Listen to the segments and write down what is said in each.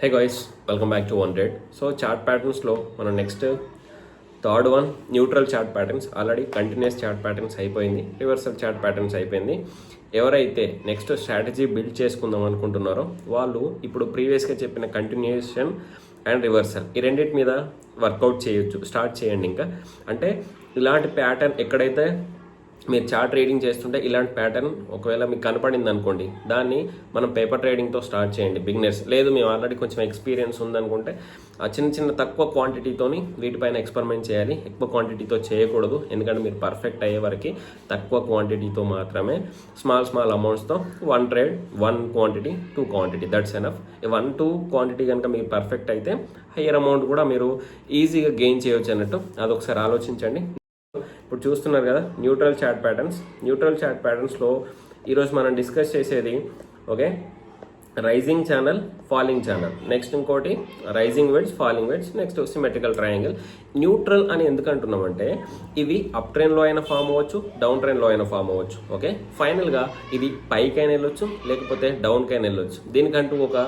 Hey guys, welcome back to 100. So chart ప్యాటర్న్స్లో మనం next third one neutral chart patterns. Already continuous chart patterns అయిపోయింది, reversal chart patterns అయిపోయింది. ఎవరైతే next strategy build చేసుకుందాం అనుకుంటున్నారో వాళ్ళు ఇప్పుడు ప్రీవియస్గా చెప్పిన కంటిన్యూషన్ అండ్ రివర్సల్ ఈ రెండింటి మీద వర్కౌట్ చేయొచ్చు, స్టార్ట్ చేయండి. ఇంకా అంటే ఇలాంటి ప్యాటర్న్ ఎక్కడైతే మీరు చార్ట్ ట్రేడింగ్ చేస్తుంటే ఇలాంటి ప్యాటర్న్ ఒకవేళ మీకు కనపడింది అనుకోండి, దాన్ని మనం పేపర్ ట్రేడింగ్తో స్టార్ట్ చేయండి. బిగినర్స్ లేదు, మేము ఆల్రెడీ కొంచెం ఎక్స్పీరియన్స్ ఉందనుకుంటే ఆ చిన్న తక్కువ క్వాంటిటీతోని వీటిపైన ఎక్స్పెరిమెంట్ చేయాలి. ఎక్కువ క్వాంటిటీతో చేయకూడదు, ఎందుకంటే మీరు పర్ఫెక్ట్ అయ్యే వరకు తక్కువ క్వాంటిటీతో మాత్రమే స్మాల్ అమౌంట్స్తో 1 trade 1 quantity 2 quantity that's enough. 1-2 quantity కనుక మీరు పర్ఫెక్ట్ అయితే హయ్యర్ అమౌంట్ కూడా మీరు ఈజీగా గెయిన్ చేయవచ్చు అన్నట్టు. అదొకసారి ఆలోచించండి. ఇప్పుడు చూస్తున్నారు కదా న్యూట్రల్ చార్ట్ ప్యాటర్న్స్లో ఈరోజు మనం డిస్కస్ చేసేది okay rising channel, falling channel, next ఇంకోటి rising wedge, falling wedge, next symmetrical triangle. Neutral అని ఎందుకు అంటున్నామంటే ఇవి అప్ ట్రెండ్లో అయినా ఫామ్ అవ్వచ్చు, డౌన్ ట్రెండ్లో అయినా ఫామ్ అవ్వచ్చు. ఓకే, ఫైనల్గా ఇది పైకైనా వెళ్ళొచ్చు, లేకపోతే డౌన్కైనా వెళ్ళొచ్చు. దీనికంటూ ఒక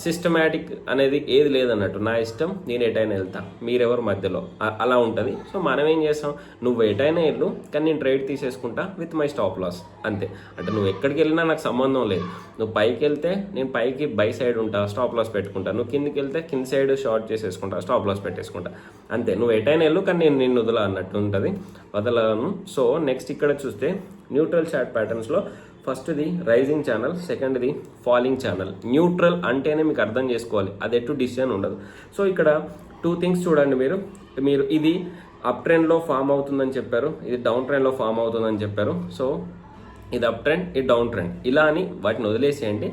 సిస్టమేటిక్ అనేది ఏది లేదన్నట్టు. నా ఇష్టం, నేను ఎటైనా వెళ్తా, మీరెవరు మధ్యలో అలా ఉంటుంది. సో మనం ఏం చేస్తాం, నువ్వు ఎటైనా వెళ్ళు కానీ నేను ట్రేడ్ తీసేసుకుంటా విత్ మై స్టాప్ లాస్, అంతే. అంటే నువ్వు ఎక్కడికి వెళ్ళినా నాకు సంబంధం లేదు. నువ్వు పైకి వెళ్తే నేను పైకి బై సైడ్ ఉంటా, స్టాప్ లాస్ పెట్టుకుంటా. నువ్వు కిందికి వెళ్తే కింది సైడ్ షార్ట్ చేసేసుకుంటా, స్టాప్ లాస్ పెట్టేసుకుంటా, అంతే. నువ్వు ఎటైనా వెళ్ళు కానీ నేను నిన్ను వదల అన్నట్టు ఉంటుంది, వదలను. సో నెక్స్ట్ ఇక్కడ చూస్తే న్యూట్రల్ చార్ట్ ప్యాటర్న్స్లో ఫస్ట్ది రైజింగ్ ఛానల్, సెకండ్ది ఫాలింగ్ ఛానల్. న్యూట్రల్ అంటేనే మీకు అర్థం చేసుకోవాలి, అది ఎటు డిసిషన్ ఉండదు. సో ఇక్కడ 2 థింగ్స్ చూడండి. మీరు ఇది అప్ ట్రెండ్లో ఫామ్ అవుతుందని చెప్పారు, ఇది డౌన్ ట్రెండ్లో ఫామ్ అవుతుందని చెప్పారు. సో ఇది అప్ ట్రెండ్, ఇది డౌన్ ట్రెండ్, ఇలా అని వాటిని వదిలేసేయండి.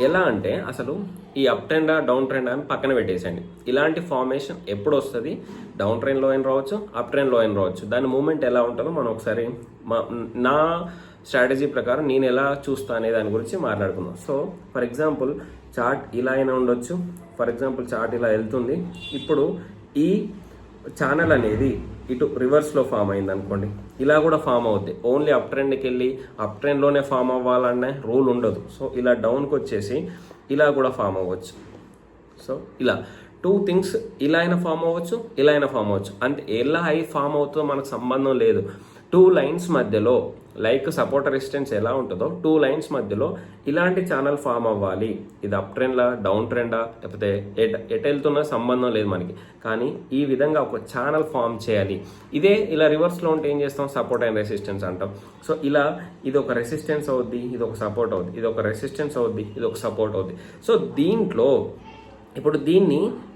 ఎలా అంటే అసలు ఈ అప్ ట్రెండా డౌన్ ట్రెండ్ అని పక్కన పెట్టేసేయండి. ఇలాంటి ఫార్మేషన్ ఎప్పుడు వస్తుంది, డౌన్ ట్రెండ్లో అయిన రావచ్చు, అప్ ట్రెండ్లో అయిన రావచ్చు. దాని మూమెంట్ ఎలా ఉంటుందో మనం ఒకసారి నా స్ట్రాటజీ ప్రకారం నేను ఎలా చూస్తా అనే దాని గురించి మాట్లాడుకుందాం. సో ఫర్ ఎగ్జాంపుల్ చార్ట్ ఇలా అయినా ఉండొచ్చు. ఫర్ ఎగ్జాంపుల్ చార్ట్ ఇలా వెళ్తుంది, ఇప్పుడు ఈ ఛానల్ అనేది ఇటు రివర్స్లో ఫామ్ అయింది అనుకోండి, ఇలా కూడా ఫామ్ అవుద్ది. ఓన్లీ అప్ ట్రెండ్కి వెళ్ళి అప్ ట్రెండ్లోనే ఫామ్ అవ్వాలనే రూల్ ఉండదు. సో ఇలా డౌన్కి వచ్చేసి ఇలా కూడా ఫామ్ అవ్వచ్చు. సో ఇలా 2 థింగ్స్, ఇలా అయినా ఫామ్ అవ్వచ్చు, ఇలా అయినా ఫామ్ అవ్వచ్చు. అంటే ఎలా అయి ఫామ్ అవుతుందో మనకు సంబంధం లేదు. 2 లైన్స్ మధ్యలో లైక్ సపోర్ట్ రెసిస్టెన్స్ ఎలా ఉంటుందో 2 లైన్స్ మధ్యలో ఇలాంటి ఛానల్ ఫామ్ అవ్వాలి. ఇది అప్ ట్రెండ్లా, డౌన్ ట్రెండా, లేకపోతే ఎటు వెళ్తున్నా సంబంధం లేదు మనకి, కానీ ఈ విధంగా ఒక ఛానల్ ఫామ్ చేయాలి. ఇదే ఇలా రివర్స్లో ఉంటే ఏం చేస్తాం, సపోర్ట్ అండ్ రెసిస్టెన్స్ అంటాం. సో ఇలా ఇది ఒక రెసిస్టెన్స్ అవుద్ది, ఇది ఒక సపోర్ట్ అవుద్ది, ఇది ఒక రెసిస్టెన్స్ అవుద్ది, ఇది ఒక సపోర్ట్ అవుద్ది. సో దీంట్లో ఇప్పుడు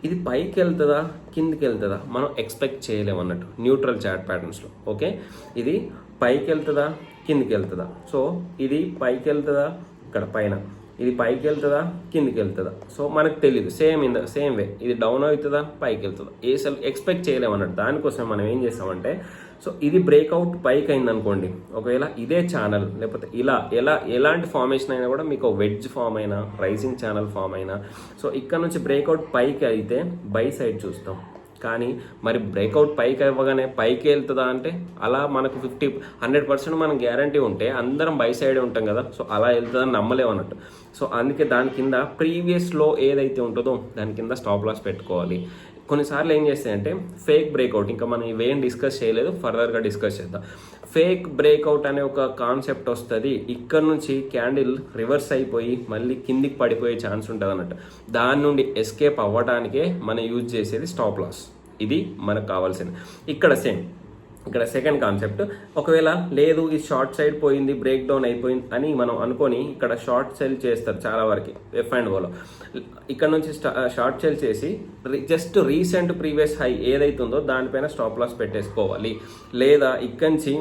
ఇది పైకి వెళ్తుందా కిందికి వెళ్తుందా మనం ఎక్స్పెక్ట్ చేయలేము అన్నట్టు న్యూట్రల్ చార్ట్ ప్యాటర్న్స్లో. ఓకే, ఇది పైకి వెళ్తుందా కిందికి వెళ్తుందా. సో ఇది పైకి వెళ్తుందా, ఇక్కడ పైన ఇది పైకి వెళ్తుందా కిందికి వెళ్తుందా, సో మనకు తెలియదు. సేమ్ వే ఇది డౌన్ అవుతుందా పైకి వెళ్తుందా, అసలు ఎక్స్పెక్ట్ చేయలేము అన్నట్టు. దానికోసం మనం ఏం చేస్తామంటే, సో ఇది బ్రేక్అవుట్ పైకి అయింది అనుకోండి, ఒకవేళ ఇదే ఛానల్ లేకపోతే ఎలాంటి ఫార్మేషన్ అయినా కూడా మీకు వెడ్జ్ ఫామ్ అయినా, రైజింగ్ ఛానల్ ఫామ్ అయినా, సో ఇక్కడ నుంచి బ్రేక్అవుట్ పైకి అయితే బై సైడ్ చూస్తాం. కానీ మరి బ్రేక్అవుట్ పైకి అవ్వగానే పైకి వెళ్తుందా అంటే అలా మనకు 100% మనం గ్యారంటీ ఉంటే అందరం బై సైడే ఉంటాం కదా. సో అలా వెళ్తుందని నమ్మలేము అన్నట్టు. సో అందుకే దాని కింద ప్రీవియస్లో ఏదైతే ఉంటుందో దాని కింద స్టాప్ లాస్ పెట్టుకోవాలి. కొన్నిసార్లు ఏం చేస్తాయంటే ఫేక్ బ్రేక్అవుట్, ఇంకా మనం ఇవేం డిస్కస్ చేయలేదు, ఫర్దర్గా డిస్కస్ చేద్దాం. ఫేక్ బ్రేక్అవుట్ అనే ఒక కాన్సెప్ట్ వస్తుంది. ఇక్కడ నుంచి క్యాండిల్ రివర్స్ అయిపోయి మళ్ళీ కిందికి పడిపోయే ఛాన్స్ ఉంటుంది అన్నట్టు. దాని నుండి ఎస్కేప్ అవ్వడానికే మనం యూజ్ చేసేది స్టాప్ లాస్. ఇది మనకు కావాల్సింది. ఇక్కడ సెకండ్ కాన్సెప్ట్, ఒకవేళ లేదు ఈ షార్ట్ సైడ్ పోయింది, బ్రేక్ డౌన్ అయిపోయింది అని మనం అనుకొని ఇక్కడ షార్ట్ సెల్ చేస్తారు చాలా వరకు ఎఫ్ అండ్ ఓలో. ఇక్కడ నుంచి షార్ట్ సెల్ చేసి జస్ట్ రీసెంట్ ప్రీవియస్ హై ఏదైతుందో దానిపైన స్టాప్ లాస్ పెట్టేసుకోవాలి. లేదా ఇక్కడి నుంచి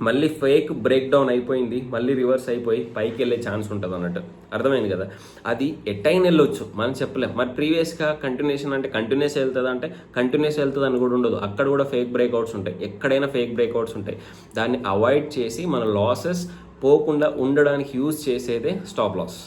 మళ్ళీ ఫేక్ బ్రేక్ డౌన్ అయిపోయింది, మళ్ళీ రివర్స్ అయిపోయి పైకి వెళ్ళే ఛాన్స్ ఉంటుంది అన్నట్టు. అర్థమైంది కదా. అది ఎట్టైనా వెళ్ళొచ్చు, మనం చెప్పలేం. మరి ప్రీవియస్గా కంటిన్యూషన్ అంటే కంటిన్యూస్ వెళ్తుంది అంటే కంటిన్యూస్ వెళ్తుంది అని కూడా ఉండదు. అక్కడ కూడా ఫేక్ బ్రేక్అవుట్స్ ఉంటాయి, ఎక్కడైనా ఫేక్ బ్రేక్అవుట్స్ ఉంటాయి. దాన్ని అవాయిడ్ చేసి మన లాసెస్ పోకుండా ఉండడానికి యూజ్ చేసేదే స్టాప్ లాస్.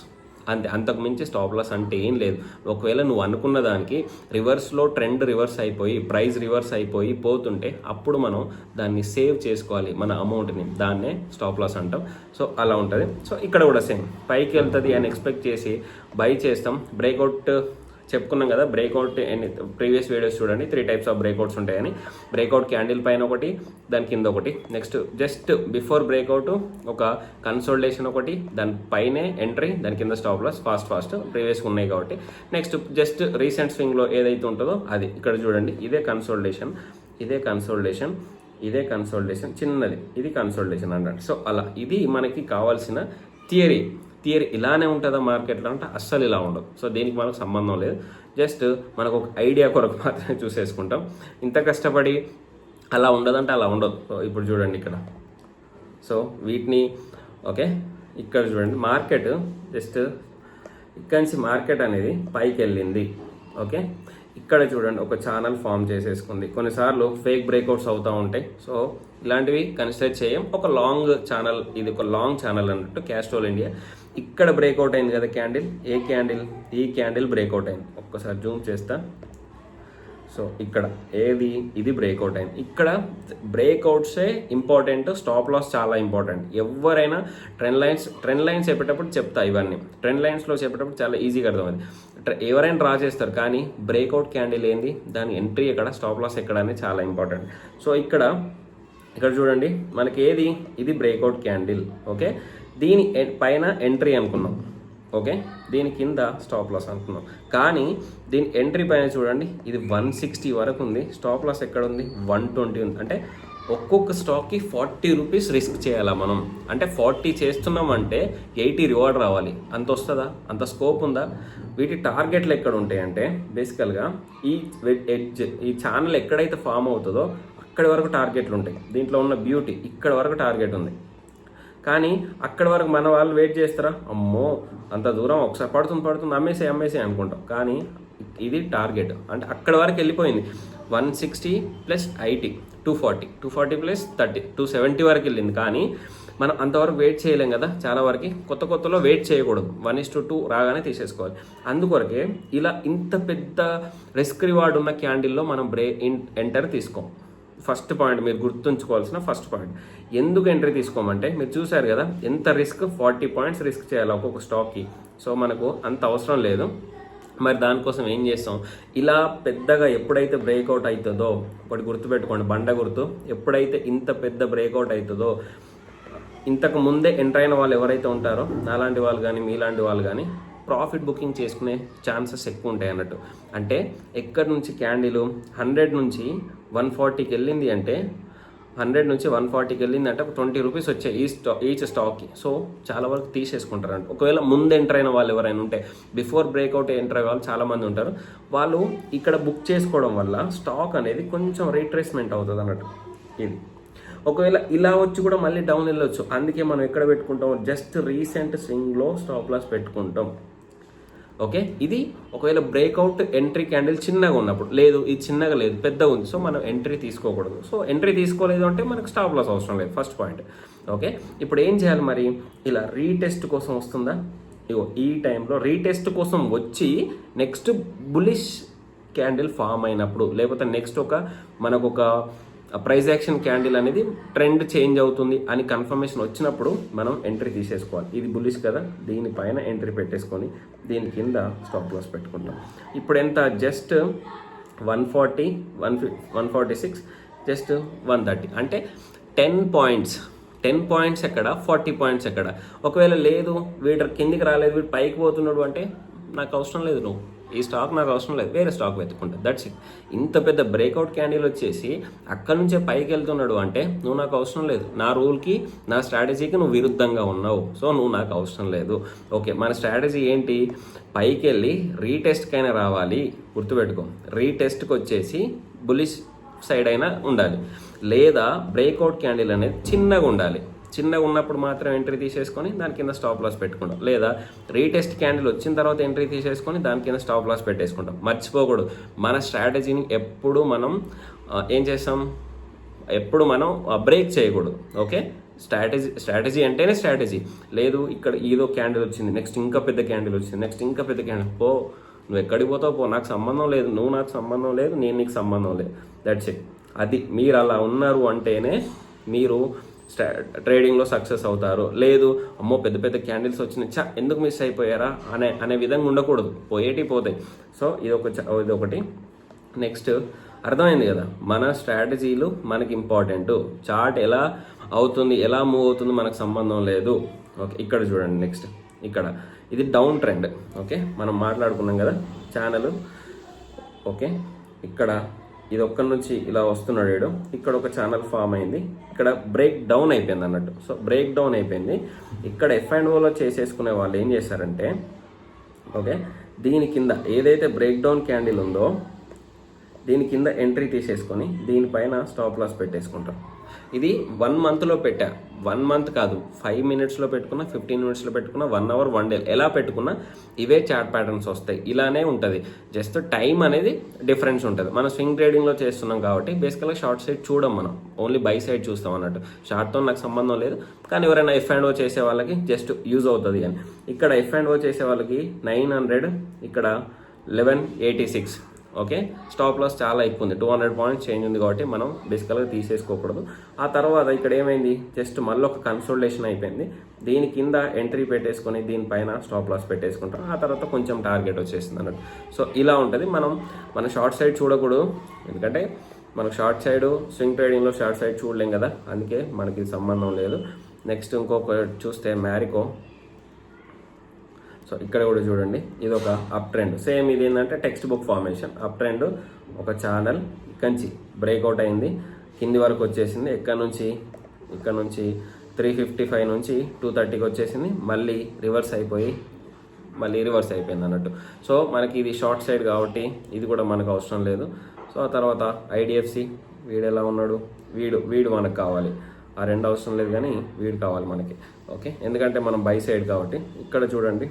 అంతే, అంతకు మించి స్టాప్ లాస్ అంటే ఏం లేదు. ఒకవేళ నువ్వు అనుకున్న దానికి రివర్స్లో ట్రెండ్ రివర్స్ అయిపోయి ప్రైస్ రివర్స్ అయిపోయి పోతుంటే అప్పుడు మనం దాన్ని సేవ్ చేసుకోవాలి మన అమౌంట్ని, దాన్నే స్టాప్ లాస్ అంటాం. సో అలా ఉంటుంది. సో ఇక్కడ కూడా సేమ్, పైకి వెళ్తుంది అని ఎక్స్పెక్ట్ చేసి బై చేస్తాం, బ్రేక్అవుట్ చెప్పుకున్నాం కదా బ్రేక్అవుట్ ప్రీవియస్ వీడియోస్ చూడండి 3 టైప్స్ ఆఫ్ బ్రేక్అవుట్స్ ఉంటాయని. బ్రేక్అవుట్ క్యాండిల్ పైన ఒకటి, దాని కింద ఒకటి, నెక్స్ట్ జస్ట్ బిఫోర్ బ్రేక్అవుట్ ఒక కన్సోలిడేషన్ ఒకటి, దాని పైనే ఎంట్రీ, దాని కింద స్టాప్ లాస్ ఫాస్ట్ ప్రీవియస్గా ఉన్నాయి కాబట్టి. నెక్స్ట్ జస్ట్ రీసెంట్ స్వింగ్లో ఏదైతే ఉంటుందో అది ఇక్కడ చూడండి, ఇదే కన్సోలిడేషన్ చిన్నది, ఇది కన్సోలిడేషన్ అన్నట్టు. సో అలా ఇది మనకి కావాల్సిన థియరీ ఇలానే ఉంటుందా మార్కెట్లో అంటే అస్సలు ఇలా ఉండదు. సో దీనికి మనకు సంబంధం లేదు, జస్ట్ మనకు ఒక ఐడియా కొరకు మాత్రమే చూసేసుకుంటాం. ఇంత కష్టపడి అలా ఉండదంటే అలా ఉండదు. సో ఇప్పుడు చూడండి ఇక్కడ, సో వీటిని ఓకే ఇక్కడ చూడండి మార్కెట్ జస్ట్ ఇక్కడి నుంచి మార్కెట్ అనేది పైకి వెళ్ళింది. ఓకే ఇక్కడ చూడండి ఒక ఛానల్ ఫామ్ చేసేసుకుంది. కొన్నిసార్లు ఫేక్ బ్రేక్అవుట్స్ అవుతూ ఉంటాయి. సో ఇలాంటివి కన్సిడర్ చేయం. ఒక లాంగ్ ఛానల్, ఇది ఒక లాంగ్ ఛానల్ అన్నట్టు క్యాస్ట్రోల్ ఇండియా. ఇక్కడ బ్రేక్అవుట్ అయింది కదా క్యాండిల్, ఈ క్యాండిల్ బ్రేక్అవుట్ అయింది. ఒక్కసారి జూమ్ చేస్తా. సో ఇక్కడ ఇది బ్రేక్అవుట్ అయింది. ఇక్కడ బ్రేక్అవుట్సే ఇంపార్టెంట్, స్టాప్ లాస్ చాలా ఇంపార్టెంట్. ఎవరైనా ట్రెండ్ లైన్స్ చెప్పేటప్పుడు చెప్తా, ఇవన్నీ ట్రెండ్ లైన్స్లో చెప్పేటప్పుడు చాలా ఈజీగా అర్థమైంది. ఎవరైనా డ్రా చేస్తారు, కానీ బ్రేక్అవుట్ క్యాండిల్ ఏంది, దాని ఎంట్రీ ఎక్కడ, స్టాప్ లాస్ ఎక్కడ అనేది చాలా ఇంపార్టెంట్. సో ఇక్కడ చూడండి మనకి ఇది బ్రేక్అవుట్ క్యాండిల్. ఓకే దీని పైన ఎంట్రీ అనుకున్నాం, ఓకే దీని కింద స్టాప్ లాస్ అనుకున్నాం. కానీ దీని ఎంట్రీ పైన చూడండి ఇది 160 వరకు ఉంది, స్టాప్ లాస్ ఎక్కడ ఉంది 120 ఉంది. అంటే ఒక్కొక్క స్టాక్కి 40 రూపీస్ రిస్క్ చేయాలా మనం. అంటే 40 చేస్తున్నామంటే 80 రివార్డ్ రావాలి. అంత వస్తుందా? అంత స్కోప్ ఉందా? వీటి టార్గెట్లు ఎక్కడ ఉంటాయంటే బేసికల్గా ఈ ఛానల్ ఎక్కడైతే ఫామ్ అవుతుందో అక్కడి వరకు టార్గెట్లు ఉంటాయి. దీంట్లో ఉన్న బ్యూటీ ఇక్కడ వరకు టార్గెట్ ఉంది. కానీ అక్కడ వరకు మన వాళ్ళు వెయిట్ చేస్తారా? అమ్మో అంత దూరం ఒకసారి పడుతుంది అమ్మేసే అనుకుంటాం. కానీ ఇది టార్గెట్, అంటే అక్కడ వరకు వెళ్ళిపోయింది. 160 + 80 240 + 30 270 వరకు వెళ్ళింది. కానీ మనం అంతవరకు వెయిట్ చేయలేం కదా. చాలా వరకు కొత్తలో వెయిట్ చేయకూడదు, 1:2 రాగానే తీసేసుకోవాలి. అందుకొరకే ఇలా ఇంత పెద్ద రిస్క్ రివార్డ్ ఉన్న క్యాండిల్లో మనం ఎంటర్ తీసుకోం. ఫస్ట్ పాయింట్ మీరు గుర్తుంచుకోవాల్సిన ఫస్ట్ పాయింట్. ఎందుకు ఎంట్రీ తీసుకోమంటే మీరు చూసారు కదా ఎంత రిస్క్, 40 పాయింట్స్ రిస్క్ చేయాలి ఒక్కొక్క స్టాక్కి. సో మనకు అంత అవసరం లేదు. మరి దానికోసం ఏం చేస్తాం, ఇలా పెద్దగా ఎప్పుడైతే బ్రేక్అవుట్ అవుతుందో, ఒకటి గుర్తుపెట్టుకోండి, బండ గుర్తు, ఎప్పుడైతే ఇంత పెద్ద బ్రేక్అవుట్ అవుతుందో ఇంతకు ముందే ఎంటర్ అయిన వాళ్ళు ఎవరైతే ఉంటారో నాలాంటి వాళ్ళు కానీ మీలాంటి వాళ్ళు కానీ ప్రాఫిట్ బుకింగ్ చేసుకునే ఛాన్సెస్ ఎక్కువ ఉంటాయి అన్నట్టు. అంటే ఎక్కడి నుంచి క్యాండిల్ 100 నుంచి 140కి వెళ్ళింది అంటే 100 నుంచి 140కి వెళ్ళింది అంటే 20 రూపీస్ వచ్చాయి ఈచ్ స్టాక్కి. సో చాలా వరకు తీసేసుకుంటారంట. ఒకవేళ ముందు ఎంటర్ అయిన వాళ్ళు ఎవరైనా ఉంటే, బిఫోర్ బ్రేక్అవుట్ ఎంటర్ అయ్యే వాళ్ళు చాలామంది ఉంటారు, వాళ్ళు ఇక్కడ బుక్ చేసుకోవడం వల్ల స్టాక్ అనేది కొంచెం రీట్రేస్మెంట్ అవుతుంది అన్నట్టు. ఇది ఒకవేళ ఇలా వచ్చి కూడా మళ్ళీ డౌన్ వెళ్ళొచ్చు. అందుకే మనం ఎక్కడ పెట్టుకుంటాం, జస్ట్ రీసెంట్ స్వింగ్లో స్టాప్ లాస్ పెట్టుకుంటాం. ఓకే ఇది ఒకవేళ బ్రేక్అవుట్ ఎంట్రీ క్యాండిల్ చిన్నగా ఉన్నప్పుడు, లేదు ఇది చిన్నగా లేదు పెద్దగా ఉంది, సో మనం ఎంట్రీ తీసుకోకూడదు. సో ఎంట్రీ తీసుకోలేదు అంటే మనకు స్టాప్ లాస్ అవసరం లేదు, ఫస్ట్ పాయింట్. ఓకే ఇప్పుడు ఏం చేయాలి మరి, ఇలా రీటెస్ట్ కోసం వస్తుందా, ఇగో ఈ టైంలో రీటెస్ట్ కోసం వచ్చి నెక్స్ట్ బులిష్ క్యాండిల్ ఫామ్ అయినప్పుడు, లేకపోతే నెక్స్ట్ మనకు ఒక ప్రైస్ యాక్షన్ క్యాండిల్ అనేది ట్రెండ్ చేంజ్ అవుతుంది అని కన్ఫర్మేషన్ వచ్చినప్పుడు మనం ఎంట్రీ తీసేసుకోవాలి. ఇది బుల్లిష్ కదా, దీనిపైన ఎంట్రీ పెట్టేసుకొని దీని కింద స్టాప్ లాస్ పెట్టుకుంటాం. ఇప్పుడు ఎంత, జస్ట్ 140 146 జస్ట్ 130 అంటే 10 పాయింట్స్ ఎక్కడ, 40 పాయింట్స్ ఎక్కడ. ఒకవేళ లేదు వీడు కిందికి రాలేదు, వీడు పైకి పోతున్నాడు అంటే నాకు అవసరం లేదు, నువ్వు ఈ స్టాక్ నాకు అవసరం లేదు, వేరే స్టాక్ వెతుక్కుంటా, దట్స్ ఇట్. ఇంత పెద్ద బ్రేక్అవుట్ క్యాండిల్ వచ్చేసి అక్కడ నుంచే పైకి వెళ్తున్నాడు అంటే నువ్వు నాకు అవసరం లేదు, నా రూల్కి నా స్ట్రాటజీకి నువ్వు విరుద్ధంగా ఉన్నావు, సో నువ్వు నాకు అవసరం లేదు. ఓకే మన స్ట్రాటజీ ఏంటి, పైకి వెళ్ళి రీటెస్ట్కైనా రావాలి, గుర్తుపెట్టుకో, రీటెస్ట్కి వచ్చేసి బులిష్ సైడ్ అయినా ఉండాలి, లేదా బ్రేక్అవుట్ క్యాండిల్ అనేది చిన్నగా ఉండాలి. చిన్నగా ఉన్నప్పుడు మాత్రం ఎంట్రీ తీసేసుకొని దాని కింద స్టాప్ లాస్ పెట్టుకుంటాం, లేదా రీటెస్ట్ క్యాండిల్ వచ్చిన తర్వాత ఎంట్రీ తీసేసుకొని దాని కింద స్టాప్ లాస్ పెట్టేసుకుంటాం. మర్చిపోకూడదు, మన స్ట్రాటజీని ఎప్పుడు మనం ఏం చేస్తాం, ఎప్పుడు మనం బ్రేక్ చేయకూడదు. ఓకే స్ట్రాటజీ అంటేనే స్ట్రాటజీ, లేదు ఇక్కడ ఏదో క్యాండిల్ వచ్చింది, నెక్స్ట్ ఇంకా పెద్ద క్యాండిల్ వచ్చింది, నెక్స్ట్ ఇంకా పెద్ద క్యాండిల్, పో నువ్వు ఎక్కడికి పోతావు పో, నాకు సంబంధం లేదు, నువ్వు నాకు సంబంధం లేదు, నేను నీకు సంబంధం లేదు, దట్స్ ఇట్. అది మీరు అలా ఉన్నారు అంటేనే మీరు ట్రేడింగ్లో సక్సెస్ అవుతారు. లేదు అమ్మో పెద్ద పెద్ద క్యాండిల్స్ వచ్చినాయి ఎందుకు మిస్ అయిపోయారా అనే విధంగా ఉండకూడదు, పోతాయి. సో ఇది ఒకటి. నెక్స్ట్ అర్థమైంది కదా, మన స్ట్రాటజీలు మనకి ఇంపార్టెంట్. చార్ట్ ఎలా అవుతుంది, ఎలా మూవ్ అవుతుంది మనకు సంబంధం లేదు. ఓకే, ఇక్కడ చూడండి. నెక్స్ట్ ఇక్కడ ఇది డౌన్ ట్రెండ్. ఓకే, మనం మాట్లాడుకున్నాం కదా ఛానల్. ఓకే, ఇక్కడ ఇది ఒక్కడి నుంచి ఇలా వస్తున్నాడు వీడు. ఇక్కడ ఒక ఛానల్ ఫామ్ అయింది, ఇక్కడ బ్రేక్ డౌన్ అయిపోయింది అన్నట్టు. సో బ్రేక్ డౌన్ అయిపోయింది. ఇక్కడ F&Oలో చేసేసుకునే వాళ్ళు ఏం చేశారంటే, ఓకే, దీని కింద ఏదైతే బ్రేక్ డౌన్ క్యాండిల్ ఉందో దీని కింద ఎంట్రీ తీసేసుకొని దీనిపైన స్టాప్ లాస్ పెట్టేసుకుంటాం. ఇది 1 monthలో పెట్టా, 1 month కాదు, 5 minutesలో పెట్టుకున్నా, 15 minutesలో పెట్టుకున్నా, 1 hour 1 day ఎలా పెట్టుకున్నా ఇవే చార్ట్ ప్యాటర్న్స్ వస్తాయి. ఇలానే ఉంటుంది, జస్ట్ టైం అనేది డిఫరెన్స్ ఉంటుంది. మనం స్వింగ్ ట్రేడింగ్లో చేస్తున్నాం కాబట్టి బేసికల్గా షార్ట్ సైడ్ చూడం, మనం ఓన్లీ బై సైడ్ చూస్తాం అన్నట్టు. షార్ట్తో నాకు సంబంధం లేదు, కానీ ఎవరైనా F&O చేసే వాళ్ళకి జస్ట్ యూజ్ అవుతుంది అని. ఇక్కడ F&O చేసే వాళ్ళకి 900, ఇక్కడ 1186. ఓకే, స్టాప్ లాస్ చాలా ఎక్కువ ఉంది, 200 points చేంజ్ ఉంది కాబట్టి మనం బేసికల్గా తీసేసుకోకూడదు. ఆ తర్వాత ఇక్కడ ఏమైంది, జస్ట్ మళ్ళీ ఒక కన్సోలిడేషన్ అయిపోయింది. దీని కింద ఎంట్రీ పెట్టేసుకొని దీనిపైన స్టాప్ లాస్ పెట్టేసుకుంటాం. ఆ తర్వాత కొంచెం టార్గెట్ వచ్చేసింది అన్నట్టు. సో ఇలా ఉంటుంది. మన షార్ట్ సైడ్ చూడకూడదు, ఎందుకంటే మనకు షార్ట్ సైడ్ స్వింగ్ ట్రేడింగ్లో షార్ట్ సైడ్ చూడలేం కదా, అందుకే మనకి సంబంధం లేదు. నెక్స్ట్ ఇంకొక చూస్తే మ్యారికో. సో ఇక్కడ కూడా చూడండి, ఇది ఒక అప్ ట్రెండ్. సేమ్ ఇది ఏంటంటే text book formation. Up trend, ఒక ఛానల్ కంచి బ్రేక్అవుట్ అయింది, కింది వరకు వచ్చేసింది. ఇక్కడ నుంచి 355 నుంచి 230కి వచ్చేసింది, మళ్ళీ రివర్స్ అయిపోయింది అన్నట్టు. సో మనకి ఇది షార్ట్ సైడ్ కాబట్టి ఇది కూడా మనకు అవసరం లేదు. సో ఆ తర్వాత IDFC, వీడు ఎలా ఉన్నాడు, వీడు మనకు కావాలి. ఆ రెండు అవసరం లేదు, కానీ వీడు కావాలి మనకి. ఓకే, ఎందుకంటే మనం బై సైడ్ కాబట్టి. ఇక్కడ చూడండి,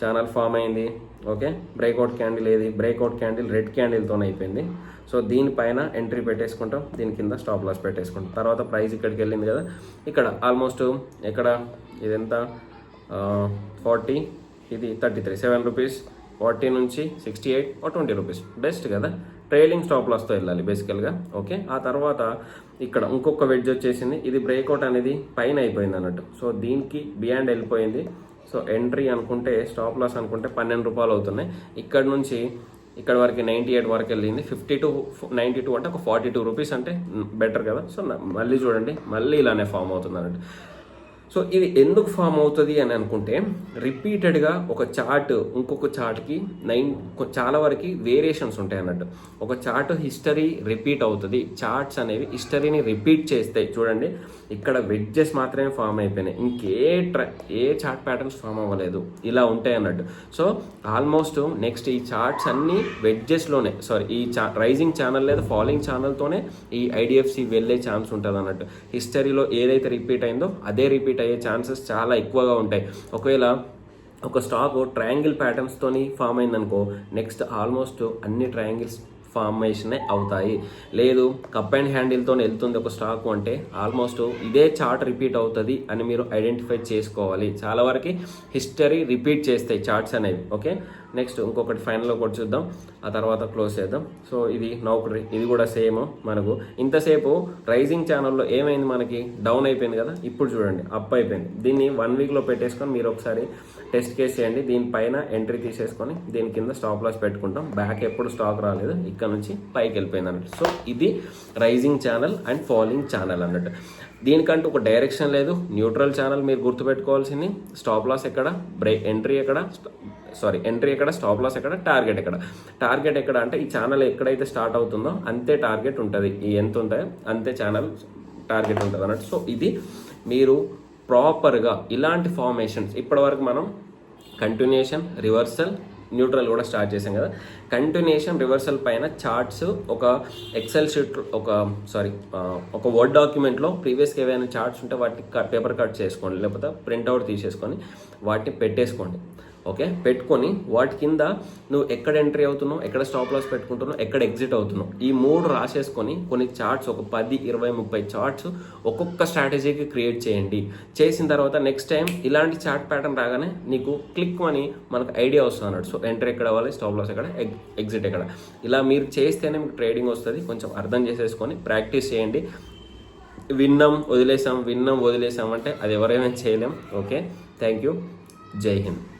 ఛానల్ ఫామ్ అయింది. ఓకే, బ్రేక్అవుట్ క్యాండిల్ రెడ్ క్యాండిల్తోనే అయిపోయింది. సో దీనిపైన ఎంట్రీ పెట్టేసుకుంటాం, దీని కింద స్టాప్ లాస్ పెట్టేసుకుంటాం. తర్వాత ప్రైస్ ఇక్కడికి వెళ్ళింది కదా, ఇక్కడ ఆల్మోస్ట్ ఇక్కడ ఇదెంత 40, ఇది 33, 7 rupees. 40 నుంచి 68 or 20 rupees, బెస్ట్ కదా. ట్రైలింగ్ స్టాప్ లాస్తో వెళ్ళాలి బేసికల్గా. ఓకే, ఆ తర్వాత ఇక్కడ ఇంకొక వెడ్జ్ వచ్చేసింది. ఇది బ్రేక్అవుట్ అనేది పైన అయిపోయింది అన్నట్టు. సో దీనికి బియాండ్ వెళ్ళిపోయింది. సో ఎంట్రీ అనుకుంటే, స్టాప్ లాస్ అనుకుంటే 12 రూపాయలు అవుతున్నాయి. ఇక్కడ నుంచి ఇక్కడ వరకు 98 వరకు వెళ్ళింది. 50 to 92 అంటే ఒక 42 rupees అంటే బెటర్ కదా. సో మళ్ళీ చూడండి, మళ్ళీ ఇలానే ఫామ్ అవుతుంది అన్నట్టు. సో ఇది ఎందుకు ఫామ్ అవుతుంది అని అనుకుంటే, రిపీటెడ్గా ఒక చార్ట్ ఇంకొక చార్ట్కి చాలా వరకు వేరియేషన్స్ ఉంటాయి అన్నట్టు. ఒక చార్ట్ హిస్టరీ రిపీట్ అవుతుంది. చార్ట్స్ అనేవి హిస్టరీని రిపీట్ చేస్తాయి. చూడండి, ఇక్కడ వెడ్జెస్ మాత్రమే ఫామ్ అయిపోయినాయి, ఏ చార్ట్ ప్యాటర్న్స్ ఫామ్ అవ్వలేదు. ఇలా ఉంటాయి అన్నట్టు. సో ఆల్మోస్ట్ నెక్స్ట్ ఈ చార్ట్స్ అన్నీ వెడ్జెస్లోనే, ఈ రైజింగ్ ఛానల్ లేదా ఫాలోయింగ్ ఛానల్తోనే ఈ IDFC వెళ్ళే ఛాన్స్ ఉంటుంది అన్నట్టు. హిస్టరీలో ఏదైతే రిపీట్ అయిందో అదే రిపీట్ అయ్యే ఛాన్సెస్ చాలా ఎక్కువగా ఉంటాయి. ఒకవేళ ఒక స్టాక్ ట్రయాంగిల్ ప్యాటర్న్స్తోని ఫామ్ అయిందనుకో, నెక్స్ట్ ఆల్మోస్ట్ అన్ని ట్రయాంగిల్స్ ఫార్మేషనే అవుతాయి. లేదు కప్ అండ్ హ్యాండిల్తో వెళ్తుంది ఒక స్టాక్ అంటే ఆల్మోస్ట్ ఇదే చార్ట్ రిపీట్ అవుతుంది అని మీరు ఐడెంటిఫై చేసుకోవాలి. చాలా వరకు హిస్టరీ రిపీట్ చేస్తాయి చార్ట్స్ అనేవి. ఓకే, నెక్స్ట్ ఇంకొకటి ఫైనల్ ఒకటి చూద్దాం, ఆ తర్వాత క్లోజ్ చేద్దాం. సో ఇది నౌకరీ, ఇది కూడా సేమ్. మనకు ఇంతసేపు రైజింగ్ ఛానల్లో ఏమైంది, మనకి డౌన్ అయిపోయింది కదా, ఇప్పుడు చూడండి అప్ అయిపోయింది. దీన్ని 1 weekలో పెట్టేసుకొని మీరు ఒకసారి టెస్ట్ కేస్ చేయండి. దీనిపైన ఎంట్రీ తీసేసుకొని దీని కింద స్టాప్ లాస్ పెట్టుకుంటాం. బ్యాక్ ఎప్పుడు స్టాక్ రాలేదు, ఇక్కడ నుంచి పైకి వెళ్ళిపోయింది అన్నట్టు. సో ఇది rising channel and following channel అన్నట్టు. దీనికంటూ ఒక డైరెక్షన్ లేదు. న్యూట్రల్ ఛానల్ మీరు గుర్తుపెట్టుకోవాల్సింది. స్టాప్ లాస్ ఎక్కడ, ఎంట్రీ ఎక్కడ, స్టాప్ లాస్ ఎక్కడ, టార్గెట్ ఎక్కడ అంటే ఈ ఛానల్ ఎక్కడైతే స్టార్ట్ అవుతుందో అంతే టార్గెట్ ఉంటుంది. ఈ ఎంత ఉంటాయో అంతే ఛానల్ టార్గెట్ ఉంటుంది అన్నట్టు. సో ఇది మీరు ప్రాపర్గా ఇలాంటి ఫార్మేషన్స్ ఇప్పటివరకు మనం కంటిన్యూషన్, రివర్సల్, న్యూట్రల్ కూడా స్టార్ట్ చేసాం కదా. కంటిన్యూషన్, రివర్సల్ పైన చార్ట్స్ ఒక ఎక్సెల్ షీట్, ఒక వర్డ్ డాక్యుమెంట్లో ప్రీవియస్గా ఏవైనా చార్ట్స్ ఉంటే వాటిని పేపర్ కట్ చేసుకోండి, లేకపోతే ప్రింట్అవుట్ తీసేసుకొని వాటిని పెట్టేసుకోండి. ఓకే, పెట్టుకొని వాటి కింద నువ్వు ఎక్కడ ఎంట్రీ అవుతున్నావు, ఎక్కడ స్టాప్ లాస్ పెట్టుకుంటున్నావు, ఎక్కడ ఎగ్జిట్ అవుతున్నావు, ఈ 3 రాసేసుకొని కొన్ని చార్ట్స్, ఒక 10, 20, 30 చార్ట్స్ ఒక్కొక్క స్ట్రాటజీకి క్రియేట్ చేయండి. చేసిన తర్వాత నెక్స్ట్ టైం ఇలాంటి చార్ట్ ప్యాటర్న్ రాగానే నీకు క్లిక్ అని మనకు ఐడియా వస్తుంది అన్నట్టు. సో ఎంట్రీ ఎక్కడ అవ్వాలి, స్టాప్ లాస్ ఎక్కడ, ఎగ్జిట్ ఎక్కడ, ఇలా మీరు చేస్తేనే మీకు ట్రేడింగ్ వస్తుంది. కొంచెం అర్థం చేసేసుకొని ప్రాక్టీస్ చేయండి. విన్నాం వదిలేసాం అంటే అది ఎవరైనా చేయలేం. Okay, thank you. జై హింద్.